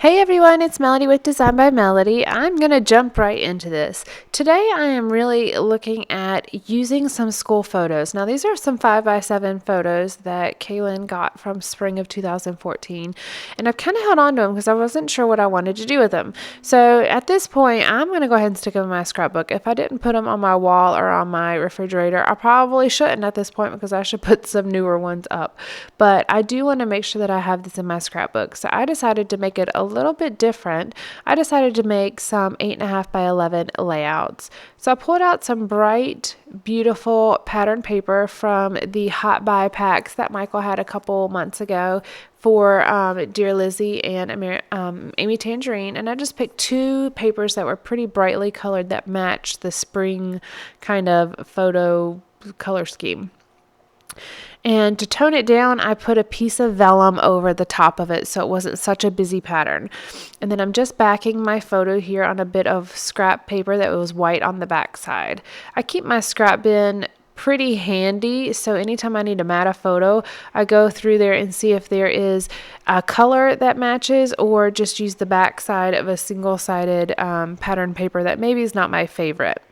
Hey everyone, it's Melody with Design by Melody. I'm going to jump right into this. Today I am really looking at using some school photos. Now these are some 5x7 photos that Kaylin got from spring of 2014, and I've kind of held on to them because I wasn't sure what I wanted to do with them. So at this point I'm going to go ahead and stick them in my scrapbook. If I didn't put them on my wall or on my refrigerator, I probably shouldn't at this point because I should put some newer ones up. But I do want to make sure that I have this in my scrapbook. So I decided to make it a little bit different. I decided to make some 8.5x11 layouts. So I pulled out some bright, beautiful pattern paper from the Hot Buy packs that Michael had a couple months ago for Dear Lizzie and Amy Tangerine. And I just picked two papers that were pretty brightly colored that matched the spring kind of photo color scheme. And to tone it down, I put a piece of vellum over the top of it so it wasn't such a busy pattern. And then I'm just backing my photo here on a bit of scrap paper that was white on the back side. I keep my scrap bin pretty handy, so anytime I need to mat a photo, I go through there and see if there is a color that matches, or just use the back side of a single-sided pattern paper that maybe is not my favorite.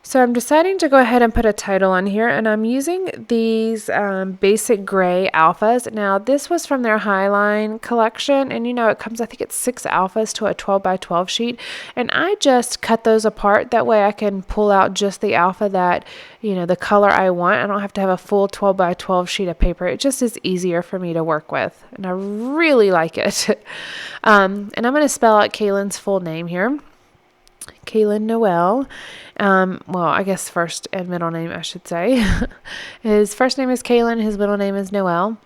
So I'm deciding to go ahead and put a title on here, and I'm using these basic gray alphas. Now this was from their Highline collection, and it comes, I think it's 6 alphas to a 12x12 sheet, and I just cut those apart. That way I can pull out just the alpha that, the color I want. I don't have to have a full 12x12 sheet of paper. It just is easier for me to work with, and I really like it. And I'm going to spell out Kaylin's full name here. Kaylin Noel. Well, I guess first and middle name, I should say. His first name is Kaylin. His middle name is Noel.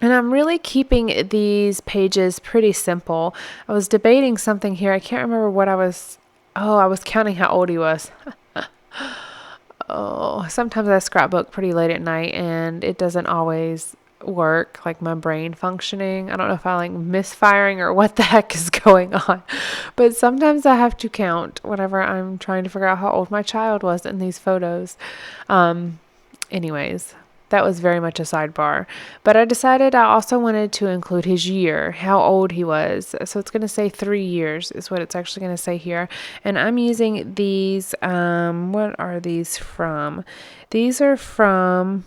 And I'm really keeping these pages pretty simple. I was debating something here. I can't remember what I was counting how old he was. Sometimes I scrapbook pretty late at night and it doesn't always work, like my brain functioning. I don't know if I like misfiring or what the heck is going on, but sometimes I have to count whenever I'm trying to figure out how old my child was in these photos. Anyways, that was very much a sidebar, but I decided I also wanted to include his year, how old he was. So it's going to say 3 years is what it's actually going to say here. And I'm using these, what are these from? These are from,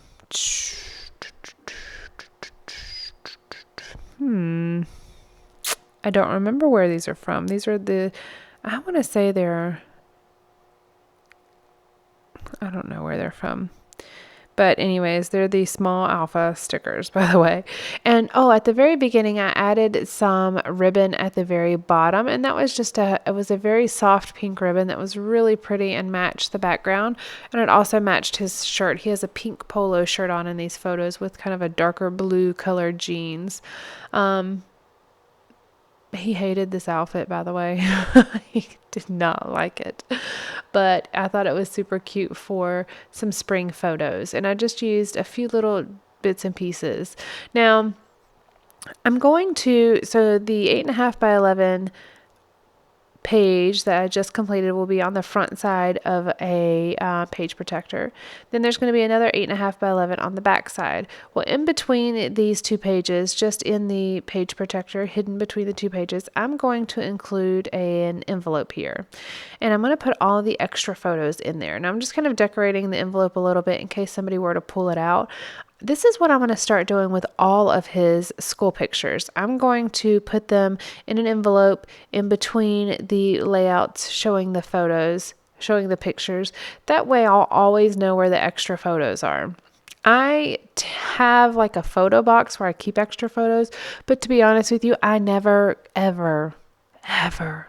I don't remember where these are from. These are I want to say I don't know where they're from. But anyways, they're these small alpha stickers, by the way. And at the very beginning, I added some ribbon at the very bottom. And that was it was a very soft pink ribbon that was really pretty and matched the background. And it also matched his shirt. He has a pink polo shirt on in these photos with kind of a darker blue colored jeans. He hated this outfit, by the way. He did not like it. But I thought it was super cute for some spring photos. And I just used a few little bits and pieces. Now, so the 8.5x11 page that I just completed will be on the front side of a page protector. Then there's going to be another 8.5x11 on the back side. Well, in between these two pages, just in the page protector, hidden between the two pages, I'm going to include an envelope here. And I'm going to put all the extra photos in there. Now I'm just kind of decorating the envelope a little bit in case somebody were to pull it out. This is what I'm going to start doing with all of his school pictures. I'm going to put them in an envelope in between the layouts showing the photos, showing the pictures. That way I'll always know where the extra photos are. I have like a photo box where I keep extra photos, but to be honest with you, I never, ever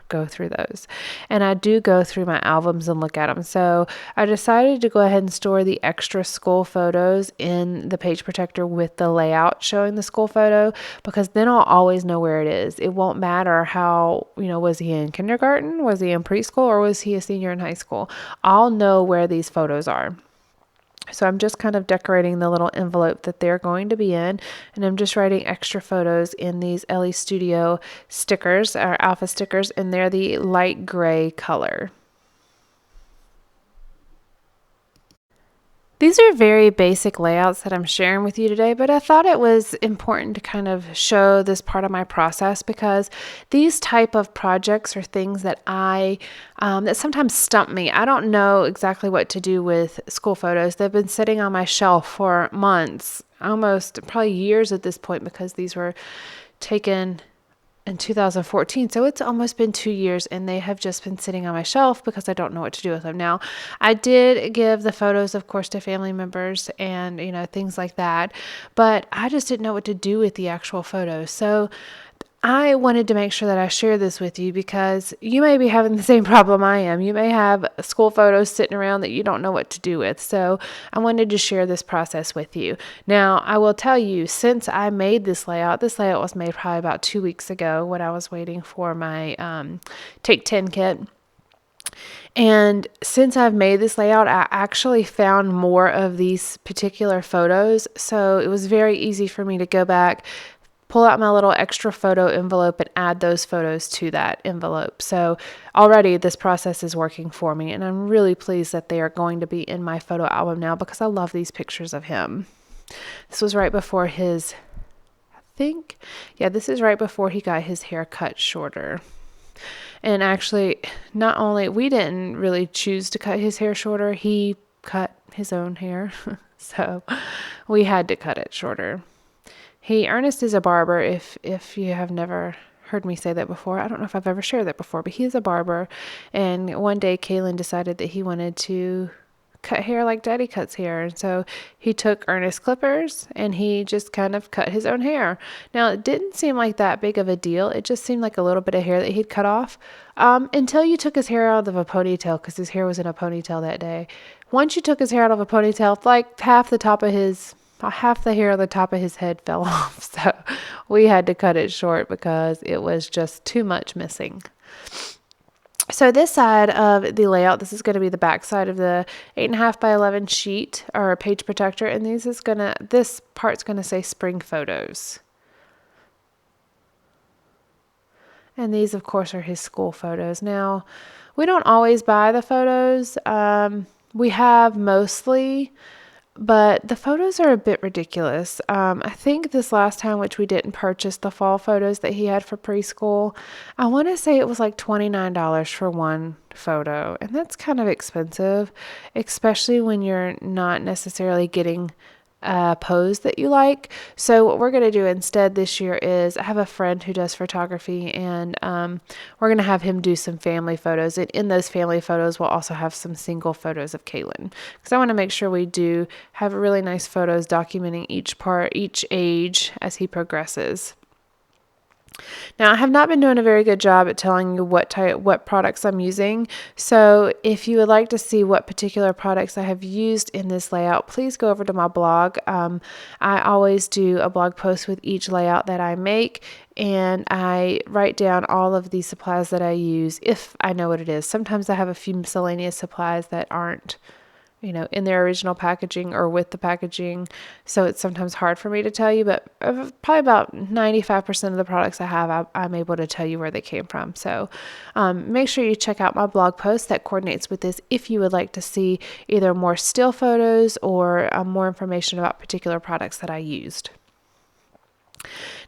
go through those. And I do go through my albums and look at them. So I decided to go ahead and store the extra school photos in the page protector with the layout showing the school photo, because then I'll always know where it is. It won't matter how, was he in kindergarten? Was he in preschool? Or was he a senior in high school? I'll know where these photos are. So I'm just kind of decorating the little envelope that they're going to be in, and I'm just writing extra photos in these LE Studio stickers, or alpha stickers, and they're the light gray color. These are very basic layouts that I'm sharing with you today, but I thought it was important to kind of show this part of my process because these type of projects are things that that sometimes stump me. I don't know exactly what to do with school photos. They've been sitting on my shelf for months, almost probably years at this point, because these were taken in 2014. So it's almost been 2 years and they have just been sitting on my shelf because I don't know what to do with them. Now, I did give the photos, of course, to family members and, things like that, but I just didn't know what to do with the actual photos. So I wanted to make sure that I share this with you because you may be having the same problem I am. You may have school photos sitting around that you don't know what to do with. So I wanted to share this process with you. Now, I will tell you, since I made this layout was made probably about 2 weeks ago when I was waiting for my Take 10 kit. And since I've made this layout, I actually found more of these particular photos. So it was very easy for me to go back, pull out my little extra photo envelope and add those photos to that envelope. So already this process is working for me, and I'm really pleased that they are going to be in my photo album now because I love these pictures of him. This was right before this is right before he got his hair cut shorter. And actually, not only, we didn't really choose to cut his hair shorter, he cut his own hair. So we had to cut it shorter. Ernest is a barber, if you have never heard me say that before. I don't know if I've ever shared that before, but he is a barber. And one day, Kaylin decided that he wanted to cut hair like Daddy cuts hair. And so he took Ernest's clippers and he just kind of cut his own hair. Now, it didn't seem like that big of a deal. It just seemed like a little bit of hair that he'd cut off until you took his hair out of a ponytail, because his hair was in a ponytail that day. Once you took his hair out of a ponytail, like half the hair on the top of his head fell off. So we had to cut it short because it was just too much missing. So this side of the layout, this is going to be the back side of the 8.5 by 11 sheet or page protector. And this part's going to say spring photos. And these, of course, are his school photos. Now, we don't always buy the photos. We have mostly, but the photos are a bit ridiculous. I think this last time, which we didn't purchase the fall photos that he had for preschool, I want to say it was like $29 for one photo. And that's kind of expensive, especially when you're not necessarily getting a pose that you like. So what we're going to do instead this year is, I have a friend who does photography, and we're going to have him do some family photos. And in those family photos, we'll also have some single photos of Kaylin, because I want to make sure we do have really nice photos documenting each age as he progresses. Now, I have not been doing a very good job at telling you what products I'm using. So if you would like to see what particular products I have used in this layout, please go over to my blog. I always do a blog post with each layout that I make, and I write down all of the supplies that I use if I know what it is. Sometimes I have a few miscellaneous supplies that aren't in their original packaging or with the packaging. So it's sometimes hard for me to tell you, but probably about 95% of the products I have, I'm able to tell you where they came from. So make sure you check out my blog post that coordinates with this if you would like to see either more still photos or more information about particular products that I used.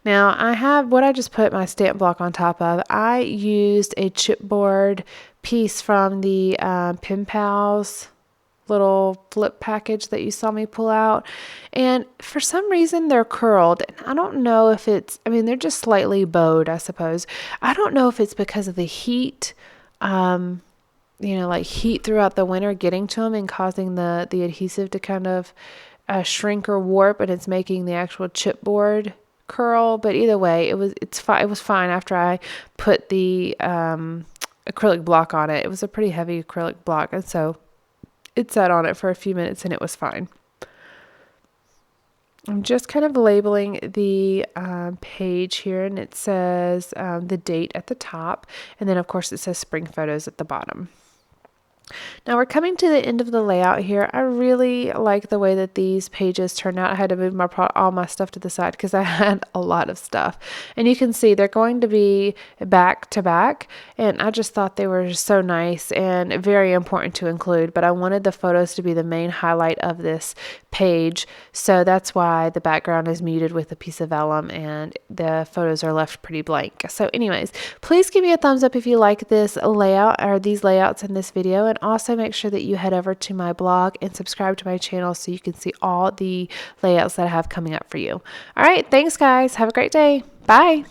Now, I have what I just put my stamp block on top of. I used a chipboard piece from the Pen Pals little flip package that you saw me pull out, and for some reason they're curled. I don't know if they're just slightly bowed, I suppose. I don't know if it's because of the heat, like heat throughout the winter getting to them and causing the adhesive to kind of shrink or warp, and it's making the actual chipboard curl. But either way, it was fine after I put the acrylic block on it. It was a pretty heavy acrylic block, and so it sat on it for a few minutes and it was fine. I'm just kind of labeling the page here, and it says the date at the top, and then of course it says spring photos at the bottom. Now we're coming to the end of the layout here. I really like the way that these pages turned out. I had to move all my stuff to the side because I had a lot of stuff. And you can see they're going to be back to back. And I just thought they were so nice and very important to include. But I wanted the photos to be the main highlight of this page. So that's why the background is muted with a piece of vellum and the photos are left pretty blank. So anyways, please give me a thumbs up if you like this layout or these layouts in this video, and also make sure that you head over to my blog and subscribe to my channel so you can see all the layouts that I have coming up for you. All right, thanks guys. Have a great day. Bye.